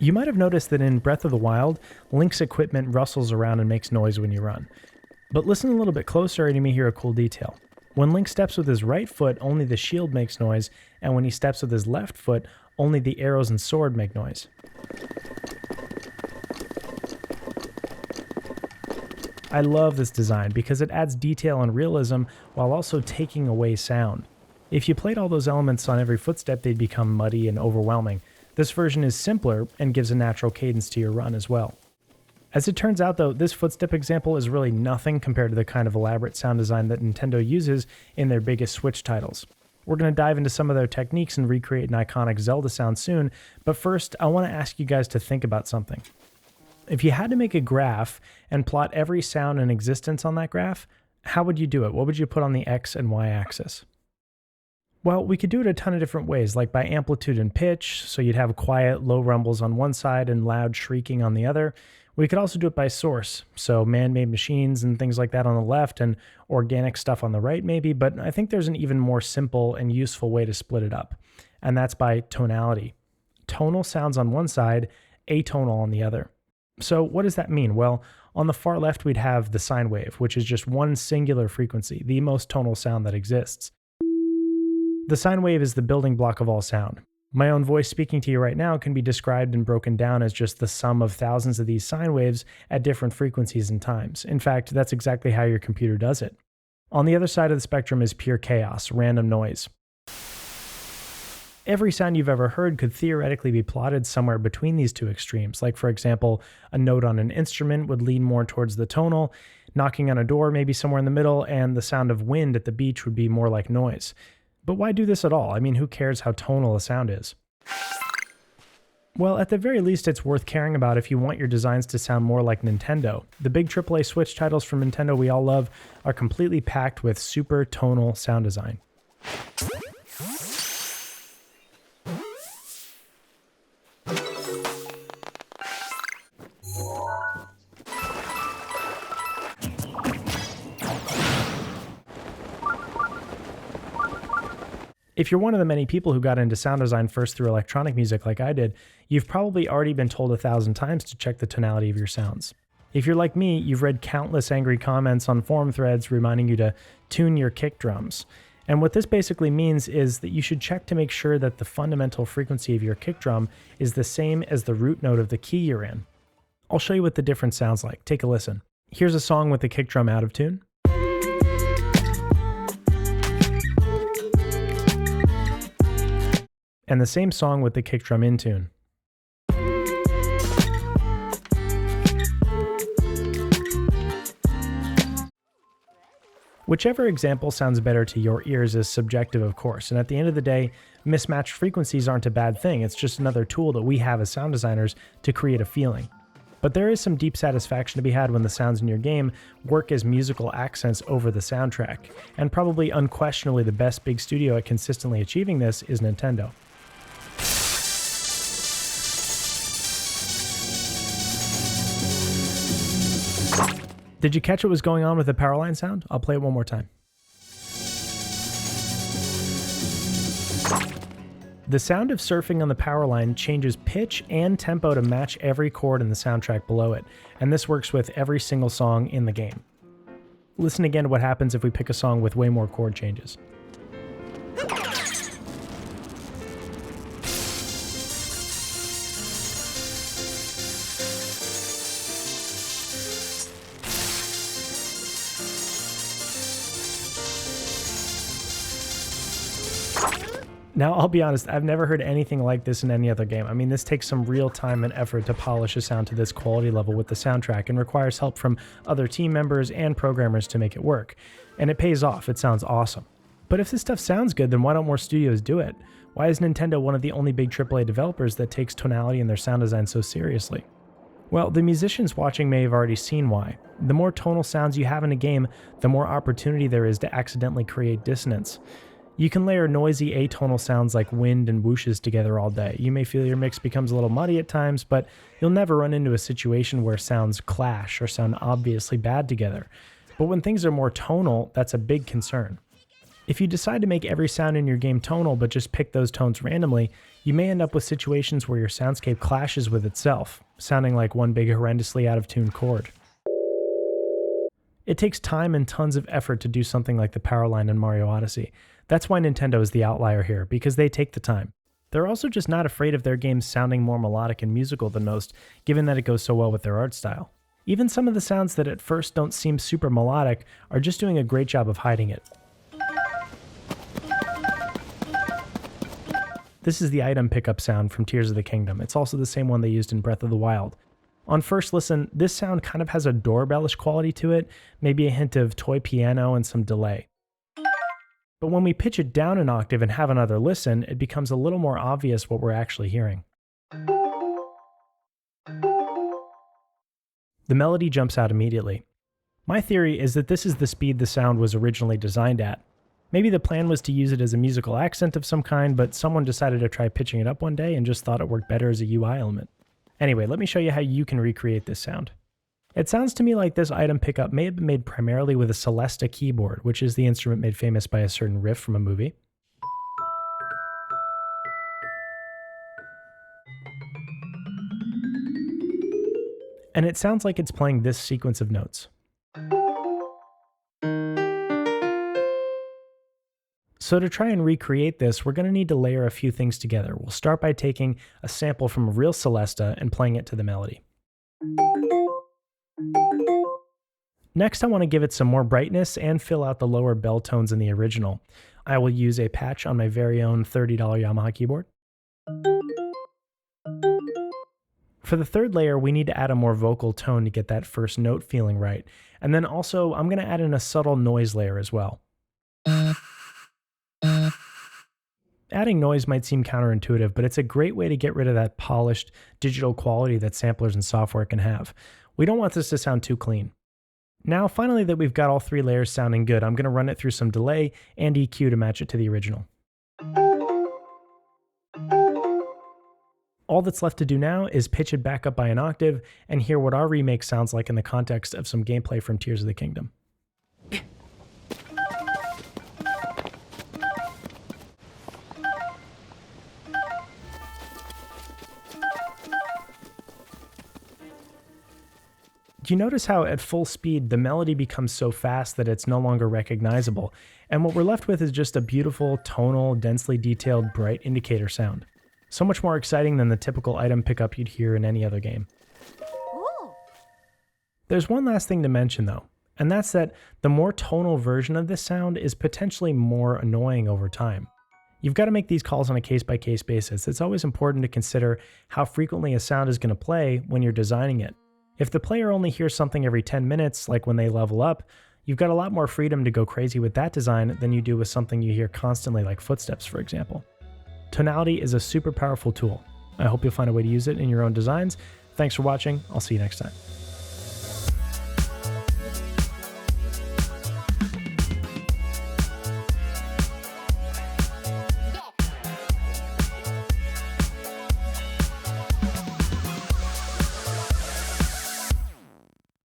You might have noticed that in Breath of the Wild, Link's equipment rustles around and makes noise when you run. But listen a little bit closer and you may hear a cool detail. When Link steps with his right foot, only the shield makes noise, and when he steps with his left foot, only the arrows and sword make noise. I love this design because it adds detail and realism while also taking away sound. If you played all those elements on every footstep, they'd become muddy and overwhelming. This version is simpler and gives a natural cadence to your run as well. As it turns out though, this footstep example is really nothing compared to the kind of elaborate sound design that Nintendo uses in their biggest Switch titles. We're going to dive into some of their techniques and recreate an iconic Zelda sound soon, but first I want to ask you guys to think about something. If you had to make a graph and plot every sound in existence on that graph, how would you do it? What would you put on the X and Y axis? Well, we could do it a ton of different ways, like by amplitude and pitch, so you'd have quiet, low rumbles on one side and loud shrieking on the other. We could also do it by source, so man-made machines and things like that on the left and organic stuff on the right maybe, but I think there's an even more simple and useful way to split it up, and that's by tonality. Tonal sounds on one side, atonal on the other. So what does that mean? Well, on the far left we'd have the sine wave, which is just one singular frequency, the most tonal sound that exists. The sine wave is the building block of all sound. My own voice speaking to you right now can be described and broken down as just the sum of thousands of these sine waves at different frequencies and times. In fact, that's exactly how your computer does it. On the other side of the spectrum is pure chaos, random noise. Every sound you've ever heard could theoretically be plotted somewhere between these two extremes. Like, for example, a note on an instrument would lean more towards the tonal, knocking on a door maybe somewhere in the middle, and the sound of wind at the beach would be more like noise. But why do this at all? I mean, who cares how tonal a sound is? Well, at the very least, it's worth caring about if you want your designs to sound more like Nintendo. The big AAA Switch titles from Nintendo we all love are completely packed with super tonal sound design. If you're one of the many people who got into sound design first through electronic music like I did, you've probably already been told 1,000 times to check the tonality of your sounds. If you're like me, you've read countless angry comments on forum threads reminding you to tune your kick drums. And what this basically means is that you should check to make sure that the fundamental frequency of your kick drum is the same as the root note of the key you're in. I'll show you what the difference sounds like. Take a listen. Here's a song with the kick drum out of tune. And the same song with the kick drum in tune. Whichever example sounds better to your ears is subjective, of course, and at the end of the day, mismatched frequencies aren't a bad thing. It's just another tool that we have as sound designers to create a feeling. But there is some deep satisfaction to be had when the sounds in your game work as musical accents over the soundtrack, and probably unquestionably the best big studio at consistently achieving this is Nintendo. Did you catch what was going on with the power line sound? I'll play it one more time. The sound of surfing on the power line changes pitch and tempo to match every chord in the soundtrack below it, and this works with every single song in the game. Listen again to what happens if we pick a song with way more chord changes. Now, I'll be honest, I've never heard anything like this in any other game. I mean, this takes some real time and effort to polish a sound to this quality level with the soundtrack and requires help from other team members and programmers to make it work. And it pays off, it sounds awesome. But if this stuff sounds good, then why don't more studios do it? Why is Nintendo one of the only big AAA developers that takes tonality in their sound design so seriously? Well, the musicians watching may have already seen why. The more tonal sounds you have in a game, the more opportunity there is to accidentally create dissonance. You can layer noisy atonal sounds like wind and whooshes together all day. You may feel your mix becomes a little muddy at times, but you'll never run into a situation where sounds clash or sound obviously bad together. But when things are more tonal, that's a big concern. If you decide to make every sound in your game tonal but just pick those tones randomly, you may end up with situations where your soundscape clashes with itself, sounding like one big horrendously out of tune chord. It takes time and tons of effort to do something like the power line in Mario Odyssey. That's why Nintendo is the outlier here, because they take the time. They're also just not afraid of their games sounding more melodic and musical than most, given that it goes so well with their art style. Even some of the sounds that at first don't seem super melodic are just doing a great job of hiding it. This is the item pickup sound from Tears of the Kingdom. It's also the same one they used in Breath of the Wild. On first listen, this sound kind of has a doorbellish quality to it, maybe a hint of toy piano and some delay. But when we pitch it down an octave and have another listen, it becomes a little more obvious what we're actually hearing. The melody jumps out immediately. My theory is that this is the speed the sound was originally designed at. Maybe the plan was to use it as a musical accent of some kind, but someone decided to try pitching it up one day and just thought it worked better as a UI element. Anyway, let me show you how you can recreate this sound. It sounds to me like this item pickup may have been made primarily with a Celesta keyboard, which is the instrument made famous by a certain riff from a movie. And it sounds like it's playing this sequence of notes. So to try and recreate this, we're going to need to layer a few things together. We'll start by taking a sample from a real Celesta and playing it to the melody. Next, I want to give it some more brightness and fill out the lower bell tones in the original. I will use a patch on my very own $30 Yamaha keyboard. For the third layer, we need to add a more vocal tone to get that first note feeling right. And then also, I'm going to add in a subtle noise layer as well. Adding noise might seem counterintuitive, but it's a great way to get rid of that polished digital quality that samplers and software can have. We don't want this to sound too clean. Now, finally that we've got all three layers sounding good, I'm going to run it through some delay and EQ to match it to the original. All that's left to do now is pitch it back up by an octave and hear what our remake sounds like in the context of some gameplay from Tears of the Kingdom. You notice how at full speed the melody becomes so fast that it's no longer recognizable, and what we're left with is just a beautiful, tonal, densely detailed, bright indicator sound. So much more exciting than the typical item pickup you'd hear in any other game. Ooh. There's one last thing to mention though, and that's that the more tonal version of this sound is potentially more annoying over time. You've got to make these calls on a case-by-case basis. It's always important to consider how frequently a sound is going to play when you're designing it. If the player only hears something every 10 minutes, like when they level up, you've got a lot more freedom to go crazy with that design than you do with something you hear constantly, like footsteps, for example. Tonality is a super powerful tool. I hope you'll find a way to use it in your own designs. Thanks for watching. I'll see you next time.